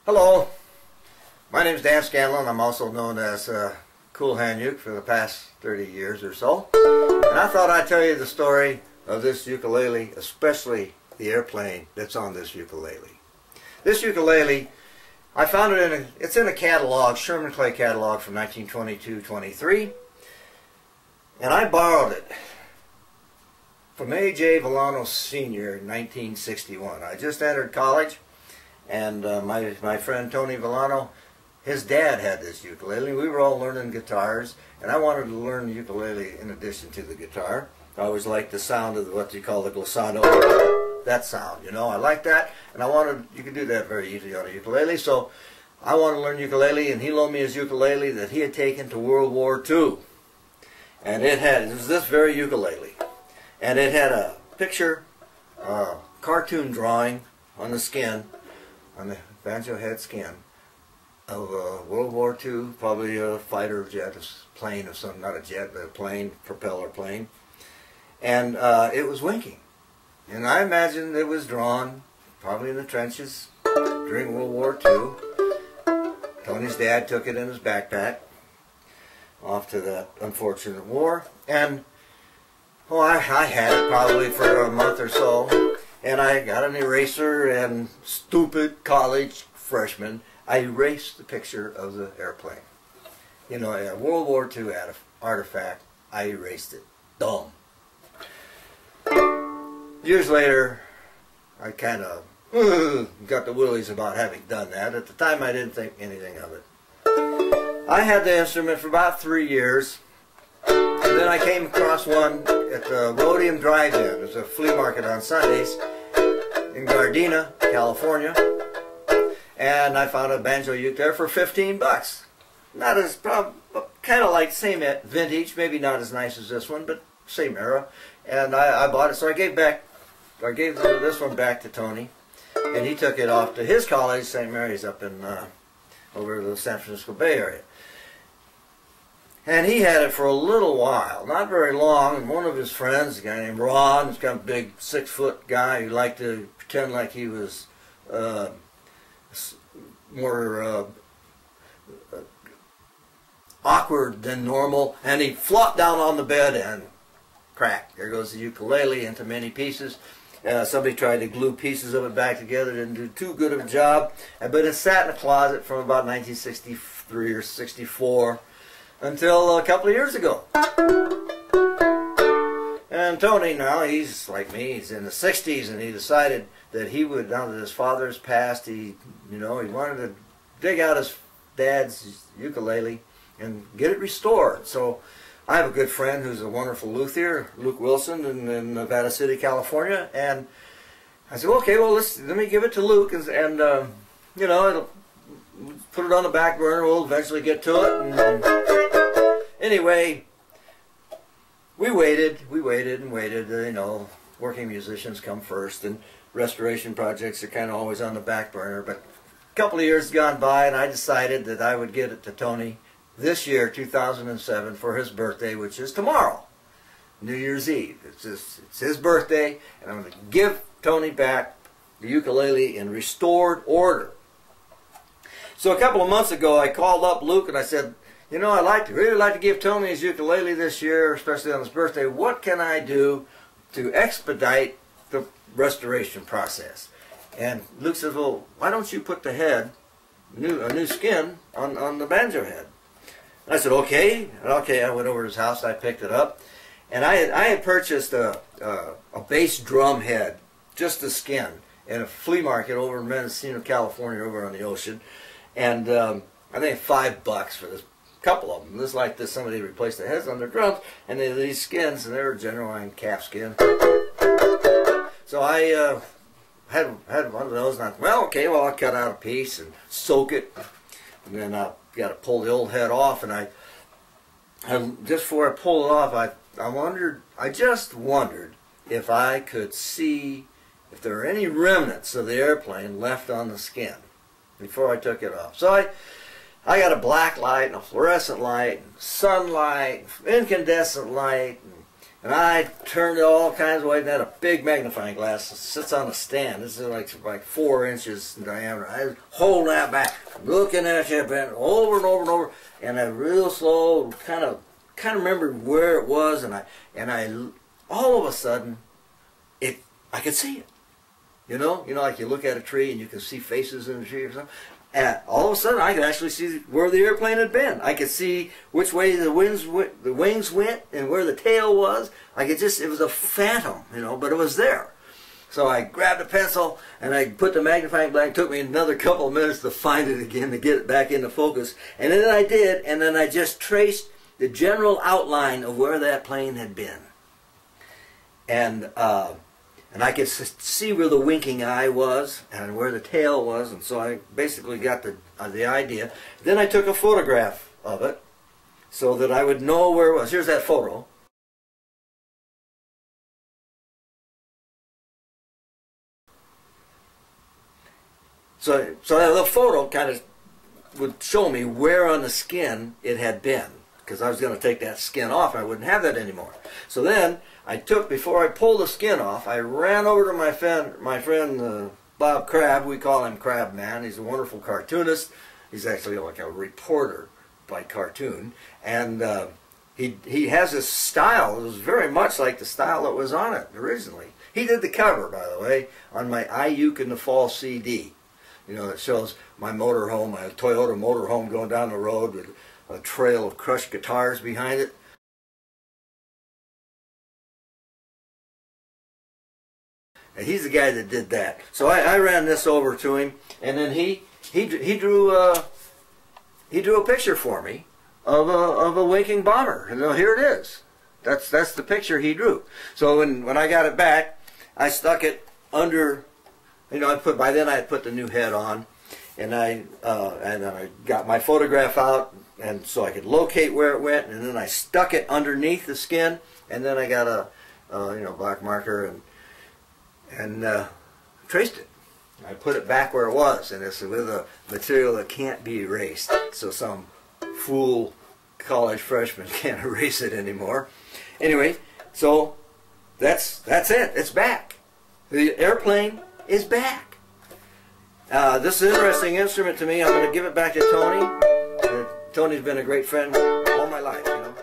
Hello, my name is Dan Scanlon. I'm also known as Cool Hand Uke for the past 30 years or so. And I thought I'd tell you the story of this ukulele, especially the airplane that's on this ukulele. This ukulele, I found it it's in a catalog, Sherman Clay catalog from 1922-23. And I borrowed it from A.J. Villano Sr. in 1961. I just entered college. And my friend Tony Villano, his dad had this ukulele. We were all learning guitars, and I wanted to learn the ukulele in addition to the guitar. I always liked the sound of what you call the glissando, that sound, you know. I liked that, and I wanted, you could do that very easily on a ukulele, so I wanted to learn ukulele, and he loaned me his ukulele that he had taken to World War II. And it was this very ukulele. And it had a picture, cartoon drawing on the skin, on the banjo head skin of World War II, probably a fighter jet, a plane of some, not a jet, but a plane, propeller plane. And it was winking. And I imagine it was drawn probably in the trenches during World War II. Tony's dad took it in his backpack off to that unfortunate war. And well, I had it probably for a month or so. And I got an eraser, and stupid college freshman, I erased the picture of the airplane. You know, a World War II artifact, I erased it. Dumb. Years later, I kind of got the willies about having done that. At the time, I didn't think anything of it. I had the instrument for about 3 years. And then I came across one at the Rhodium Drive-In. There's a flea market on Sundays in Gardena, California. And I found a banjo-uke there for 15 bucks. Not as, kind of like same vintage, maybe not as nice as this one, but same era. And I bought it, so I gave this one back to Tony. And he took it off to his college, St. Mary's, up in, over the San Francisco Bay Area. And he had it for a little while, not very long, and one of his friends, a guy named Ron, this kind of big 6-foot guy who liked to pretend like he was more awkward than normal, and he flopped down on the bed and crack. There goes the ukulele into many pieces. Somebody tried to glue pieces of it back together, didn't do too good of a job, but it sat in a closet from about 1963 or 64. Until a couple of years ago. And Tony now, he's like me, he's in the 60s, and he decided that he would, now that his father's passed, he wanted to dig out his dad's ukulele and get it restored. So I have a good friend who's a wonderful luthier, Luke Wilson, in Nevada City, California, and I said, okay, well, let me give it to Luke, and you know, it'll put it on the back burner, we'll eventually get to it. And anyway, we waited and waited. You know, working musicians come first, and restoration projects are kind of always on the back burner. But a couple of years gone by, and I decided that I would get it to Tony this year, 2007, for his birthday, which is tomorrow, New Year's Eve. It's his birthday, and I'm going to give Tony back the ukulele in restored order. So a couple of months ago, I called up Luke and I said, you know, I'd really like to give Tony his ukulele this year, especially on his birthday. What can I do to expedite the restoration process? And Luke says, well, why don't you put the head, a new skin, on the banjo head? And I said, okay. Okay, I went over to his house, I picked it up, and I had purchased a bass drum head, just the skin, in a flea market over in Mendocino, California, over on the ocean. And I think $5 for this, couple of them. This like this, somebody replaced the heads on their drums, and they had these skins, and they were genuine calf skin. So I had one of those, and I thought, well, okay, well, I'll cut out a piece and soak it, and then I got to pull the old head off, and just before I pulled it off, I just wondered if I could see if there were any remnants of the airplane left on the skin before I took it off. So I got a black light and a fluorescent light and sunlight, incandescent light, and And I turned it all kinds of ways and had a big magnifying glass that sits on a stand. This is like 4 inches in diameter. I was holding that back, looking at it, and over and over and over, and I real slow kind of remembered where it was, and I all of a sudden I could see it. You know, like you look at a tree and you can see faces in the tree or something. And all of a sudden, I could actually see where the airplane had been. I could see which way the wings went and where the tail was. It was a phantom, you know, but it was there. So I grabbed a pencil and I put the magnifying glass. It took me another couple of minutes to find it again, to get it back into focus. And then I did, and then I just traced the general outline of where that plane had been. And I could see where the winking eye was and where the tail was, and so I basically got the idea. Then I took a photograph of it so that I would know where it was. Here's that photo. So the photo kind of would show me where on the skin it had been, because I was going to take that skin off and I wouldn't have that anymore. So then before I pulled the skin off, I ran over to my friend Bob Crab. We call him Crab Man. He's a wonderful cartoonist. He's actually like a reporter by cartoon. And he has this style that was very much like the style that was on it originally. He did the cover, by the way, on my Uke in the Fall CD. You know, it shows my motorhome, my Toyota motorhome going down the road with a trail of crushed guitars behind it. And he's the guy that did that. So I ran this over to him, and then he drew a picture for me of a winking bomber. And here it is. That's the picture he drew. So when I got it back, I stuck it under. You know, by then I had put the new head on, and then I got my photograph out, and so I could locate where it went, and then I stuck it underneath the skin, and then I got a black marker and traced it. I put it back where it was, and it's with a material that can't be erased, so some fool college freshman can't erase it anymore. Anyway, so that's it. It's back. The airplane is back. This is an interesting instrument to me. I'm going to give it back to Tony. Tony's been a great friend all my life, you know.